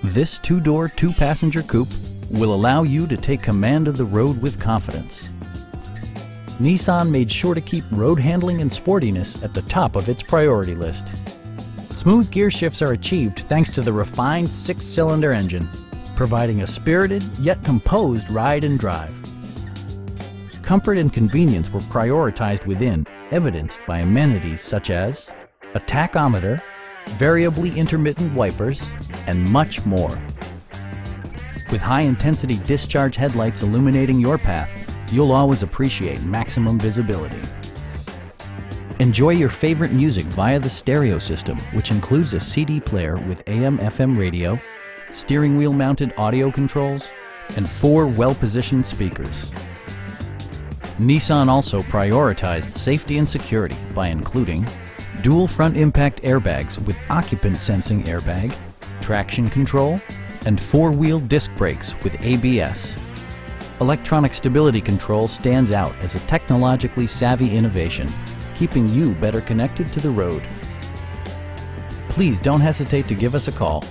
This two-door, two-passenger coupe will allow you to take command of the road with confidence. Nissan made sure to keep road handling and sportiness at the top of its priority list. Smooth gear shifts are achieved thanks to the refined six-cylinder engine, providing a spirited yet composed ride and drive. Comfort and convenience were prioritized within, evidenced by amenities such as a tachometer, variably intermittent wipers, and much more. With high-intensity discharge headlights illuminating your path, you'll always appreciate maximum visibility. Enjoy your favorite music via the stereo system, which includes a CD player with AM/FM radio, steering wheel mounted audio controls, and 4 well-positioned speakers. Nissan also prioritized safety and security by including dual front impact airbags with occupant sensing airbag, traction control, and 4-wheel disc brakes with ABS. Electronic stability control stands out as a technologically savvy innovation, keeping you better connected to the road. Please don't hesitate to give us a call